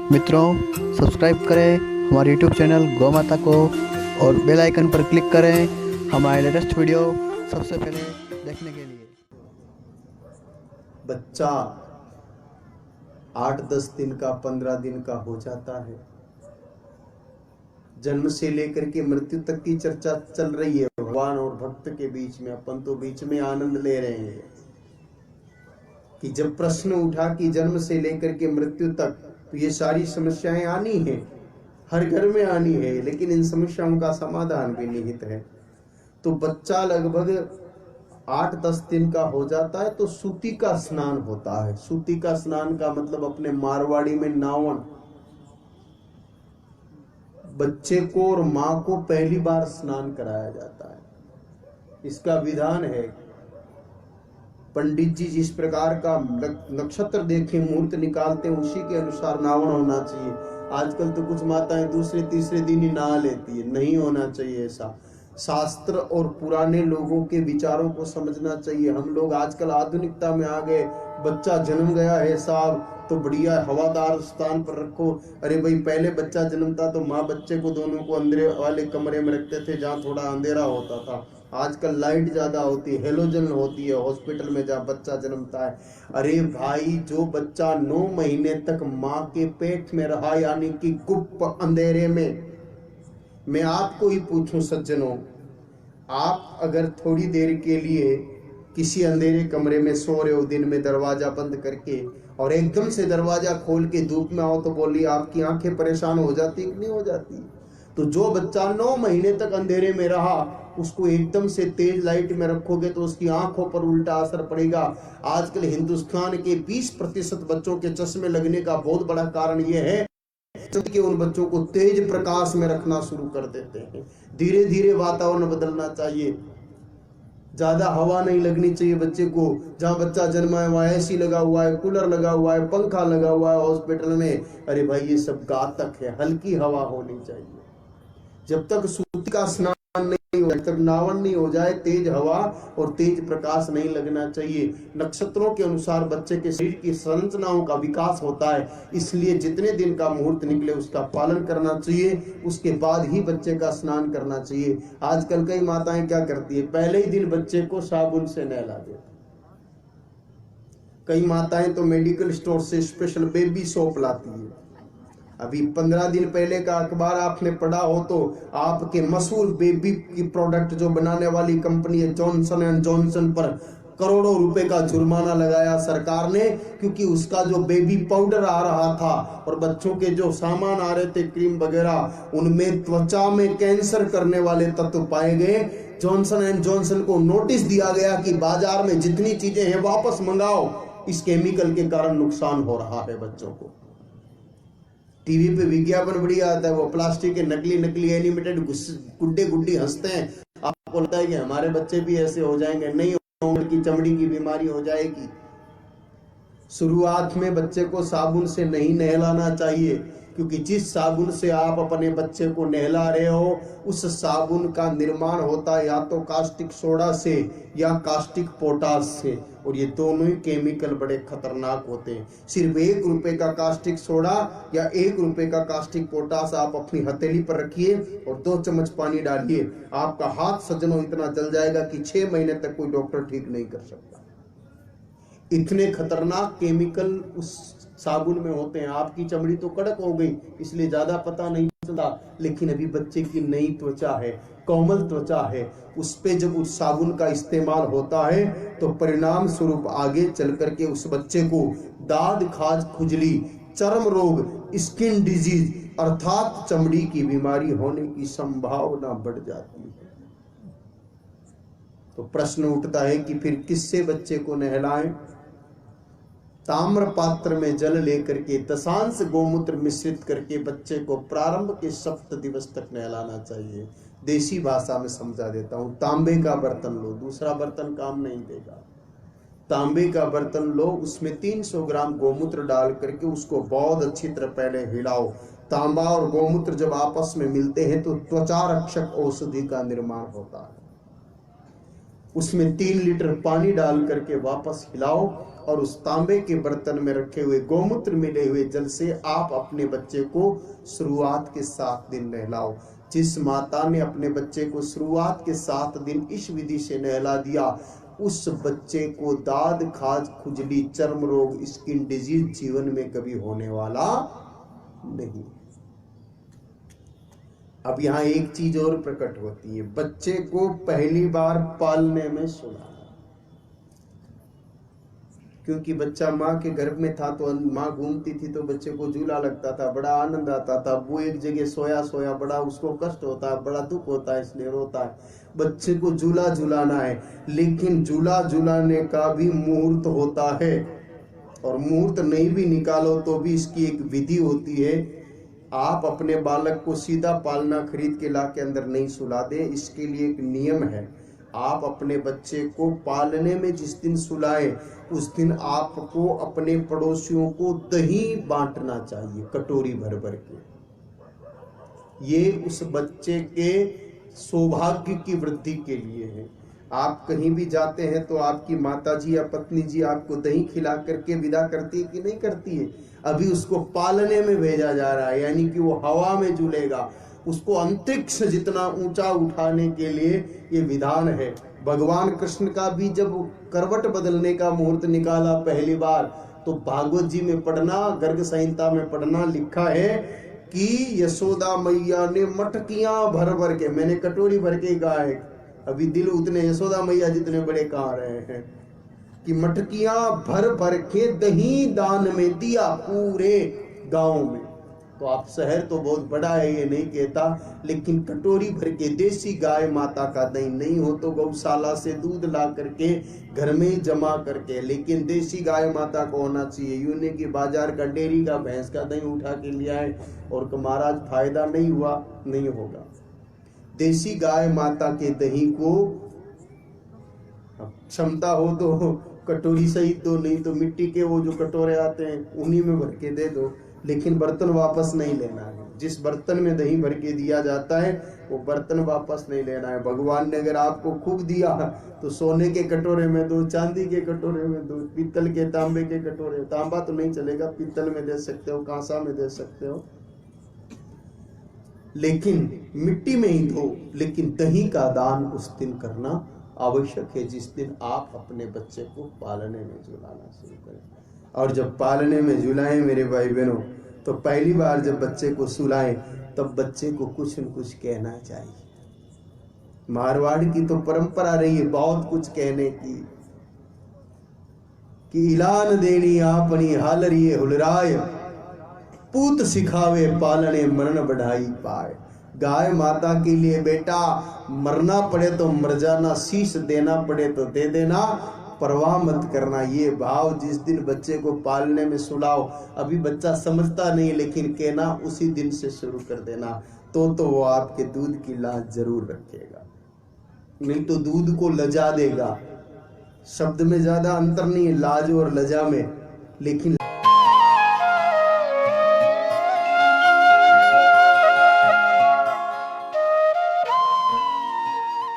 मित्रों, सब्सक्राइब करें हमारे यूट्यूब चैनल गौ माता को और बेल आइकन पर क्लिक करें हमारे लेटेस्ट वीडियो सबसे पहले देखने के लिए। बच्चा 8-10 दिन का 15 दिन का हो जाता है। जन्म से लेकर के मृत्यु तक की चर्चा चल रही है भगवान और भक्त के बीच में। अपन तो बीच में आनंद ले रहे हैं कि जब प्रश्न उठा कि जन्म से लेकर के मृत्यु तक, तो ये सारी समस्याएं आनी है, हर घर में आनी है, लेकिन इन समस्याओं का समाधान भी निहित है। तो बच्चा लगभग 8-10 दिन का हो जाता है तो सूती का स्नान होता है। सूती का स्नान का मतलब अपने मारवाड़ी में नावन। बच्चे को और माँ को पहली बार स्नान कराया जाता है। इसका विधान है, पंडित जी जिस प्रकार का नक्षत्र देखे मुहूर्त निकालते हैं उसी के अनुसार नावन होना चाहिए। आजकल तो कुछ माताएं दूसरे तीसरे दिन ही नहा लेती है, नहीं होना चाहिए ऐसा। शास्त्र और पुराने लोगों के विचारों को समझना चाहिए। हम लोग आजकल आधुनिकता में आ गए, बच्चा जन्म गया है साहब तो बढ़िया हवादार स्थान पर रखो। अरे भाई, पहले बच्चा जन्मता तो माँ बच्चे को दोनों को अंधेरे वाले कमरे में रखते थे जहाँ थोड़ा अंधेरा होता था। आजकल लाइट ज्यादा होती है, हेलोजन होती है हॉस्पिटल में जहाँ बच्चा जन्मता है। अरे भाई, जो बच्चा 9 महीने तक माँ के पेट में रहा, यानी कि गुप्त अंधेरे में, मैं आपको ही पूछूं सज्जनों, आप अगर थोड़ी देर के लिए किसी अंधेरे कमरे में सो रहे हो दिन में दरवाजा बंद करके, और एकदम से दरवाजा खोल के धूप में आओ, तो बोलिए आपकी आंखें परेशान हो जाती कि नहीं हो जाती? तो जो बच्चा 9 महीने तक अंधेरे में रहा, उसको एकदम से तेज लाइट में रखोगे तो उसकी आंखों पर उल्टा असर पड़ेगा। आजकल हिंदुस्तान के 20% बच्चों के चश्मे लगने का बहुत बड़ा कारण यह है कि उन बच्चों को तेज प्रकाश में रखना शुरू कर देते हैं। धीरे धीरे वातावरण बदलना चाहिए। ज्यादा हवा नहीं लगनी चाहिए बच्चे को। जहां बच्चा जन्मा है वहां एसी लगा हुआ है, कूलर लगा हुआ है, पंखा लगा हुआ है हॉस्पिटल में, अरे भाई ये सब घातक है। हल्की हवा होनी चाहिए। जब तक सूती का स्नान नहीं हो, जब तक नावन नहीं हो जाए, तेज हवा और तेज प्रकाश नहीं लगना चाहिए। नक्षत्रों के अनुसार बच्चे के शरीर की संरचनाओं का विकास होता है, इसलिए जितने दिन का मुहूर्त निकले उसका पालन करना चाहिए, उसके बाद ही बच्चे का स्नान करना चाहिए। आजकल कई माताएं क्या करती है, पहले ही दिन बच्चे को साबुन से नहला देती। कई माताएं तो मेडिकल स्टोर से स्पेशल बेबी सोप लाती है। अभी 15 दिन पहले का अखबार आपने पढ़ा हो तो आपके मशहूर बेबी की प्रोडक्ट जो बनाने वाली कंपनी है जॉनसन एंड जॉनसन पर करोड़ों रुपए का जुर्माना लगाया सरकार ने, क्योंकि उसका जो बेबी पाउडर आ रहा था और बच्चों के जो सामान आ रहे थे क्रीम वगैरह, उनमें त्वचा में कैंसर करने वाले तत्व पाए गए। जॉनसन एंड जॉनसन को नोटिस दिया गया कि बाजार में जितनी चीजें हैं वापस मंगाओ, इस केमिकल के कारण नुकसान हो रहा है बच्चों को। टीवी पे विज्ञापन बढ़िया आता है, वो प्लास्टिक के नकली नकली एनिमेटेड गुड्डे गुड्डी हंसते हैं। आपको लगता है कि हमारे बच्चे भी ऐसे हो जाएंगे? नहीं होंगे, की चमड़ी की बीमारी हो जाएगी। शुरुआत में बच्चे को साबुन से नहीं नहलाना चाहिए, क्योंकि जिस साबुन से आप अपने बच्चे को नहला रहे हो उस साबुन का निर्माण होता है या तो कास्टिक सोडा से या कास्टिक पोटास से, और ये दोनों ही केमिकल बड़े खतरनाक होते हैं। सिर्फ 1 रुपए का कास्टिक सोडा या 1 रुपए का कास्टिक पोटास आप अपनी हथेली पर रखिए और 2 चम्मच पानी डालिए, आपका हाथ सज्जनों इतना जल जाएगा कि 6 महीने तक कोई डॉक्टर ठीक नहीं कर सकता। इतने खतरनाक केमिकल उस साबुन में होते हैं। आपकी चमड़ी तो कड़क हो गई इसलिए ज्यादा पता नहीं चलता, लेकिन अभी बच्चे की नई त्वचा है, कोमल त्वचा है, उस पे जब उस साबुन का इस्तेमाल होता है तो परिणाम स्वरूप आगे चल करके उस बच्चे को दाद, खाज, खुजली, चर्म रोग, स्किन डिजीज अर्थात चमड़ी की बीमारी होने की संभावना बढ़ जाती है। तो प्रश्न उठता है कि फिर किससे बच्चे को नहलाएं? ताम्र पात्र में जल लेकर के दशांश गोमूत्र मिश्रित करके बच्चे को प्रारंभ के 7 दिवस तक नहलाना चाहिए। देसी भाषा में समझा देता हूं, तांबे का बर्तन लो, दूसरा बर्तन काम नहीं देगा। तांबे का बर्तन लो, उसमें 300 ग्राम गोमूत्र डाल करके उसको बहुत अच्छी तरह पहले हिलाओ। तांबा और गोमूत्र जब आपस में मिलते हैं तो त्वचा रक्षक औषधि का निर्माण होता है। उसमें 3 लीटर पानी डाल करके वापस हिलाओ और उस तांबे के बर्तन में रखे हुए गोमूत्र मिले हुए जल से आप अपने बच्चे को शुरुआत के 7 दिन नहलाओ। जिस माता ने अपने बच्चे को शुरुआत के 7 दिन इस विधि से नहला दिया, उस बच्चे को दाद, खाज, खुजली, चर्म रोग, स्किन डिजीज जीवन में कभी होने वाला नहीं। अब यहाँ एक चीज और प्रकट होती है, बच्चे को पहली बार पालने में सुलाना। क्योंकि बच्चा माँ के गर्भ में था तो माँ घूमती थी तो बच्चे को झूला लगता था, बड़ा आनंद आता था। वो एक जगह सोया सोया बड़ा उसको कष्ट होता है, बड़ा दुख होता है, इसलिए रोता है। बच्चे को झूला झूलाना है, लेकिन झूला झूलाने का भी मुहूर्त होता है, और मुहूर्त नहीं भी निकालो तो भी इसकी एक विधि होती है। आप अपने बालक को सीधा पालना खरीद के ला के अंदर नहीं सुला दे, इसके लिए एक नियम है। आप अपने बच्चे को पालने में जिस दिन सुलाए, उस दिन आपको अपने पड़ोसियों को दही बांटना चाहिए, कटोरी भर भर के। ये उस बच्चे के सौभाग्य की वृद्धि के लिए है। आप कहीं भी जाते हैं तो आपकी माता जी या पत्नी जी आपको दही खिला करके विदा करती है कि नहीं करती है? अभी उसको पालने में भेजा जा रहा है, यानी कि वो हवा में झूलेगा, उसको अंतरिक्ष जितना ऊंचा उठाने के लिए ये विधान है। भगवान कृष्ण का भी जब करवट बदलने का मुहूर्त निकाला पहली बार, तो भागवत जी में पढ़ना, गर्ग संहिता में पढ़ना, लिखा है कि यशोदा मैया ने मटकियां भर भर के, मैंने कटोरी भर के कहा है, अभी दिल उतने यशोदा मैया जितने बड़े कहा रहे हैं, कि मटकियां भर भर के दही दान में दिया पूरे गांव में। तो आप शहर तो बहुत बड़ा है ये नहीं कहता, लेकिन कटोरी भर के देसी गाय माता का दही, नहीं हो तो गौशाला से दूध ला करके घर में जमा करके, लेकिन देसी गाय माता को होना चाहिए। यूं नहीं कि बाजार का डेयरी का भैंस का दही उठा के लिया है और महाराज फायदा नहीं हुआ, नहीं होगा। देसी गाय माता के दही को क्षमता हो तो कटोरी सहित दो, नहीं तो मिट्टी के वो जो कटोरे आते हैं उन्हीं में भर के दे दो, लेकिन बर्तन वापस नहीं लेना है। जिस बर्तन में दही भर के दिया जाता है वो बर्तन वापस नहीं लेना है। भगवान ने अगर आपको खूब दिया तो सोने के कटोरे में दो, चांदी के कटोरे में दो, पीतल के, तांबे के कटोरे, तांबा तो नहीं चलेगा, पीतल में दे सकते हो, कांसा में दे सकते हो, लेकिन मिट्टी में ही दो। लेकिन दही का दान उस दिन करना आवश्यक है जिस दिन आप अपने बच्चे को पालने में झुलाना शुरू करें। और जब पालने में झुलाएं मेरे भाई बहनों, तो पहली बार जब बच्चे को सुलाएं तब बच्चे को कुछ न कुछ कहना चाहिए। मारवाड़ की तो परंपरा रही है बहुत कुछ कहने की, कि इलान देनी आपनी हालरिए हुलराय, पूत सिखावे पालने मरण बढ़ाई पाए। गाय माता के लिए बेटा मरना पड़े तो मर जाना, शीश देना पड़े तो दे देना, परवाह मत करना। ये भाव जिस दिन बच्चे को पालने में सुलाओ, अभी बच्चा समझता नहीं, लेकिन कहना उसी दिन से शुरू कर देना, तो वो आपके दूध की लाज जरूर रखेगा, नहीं तो दूध को लजा देगा। शब्द में ज्यादा अंतर नहीं है लाज और लजा में, लेकिन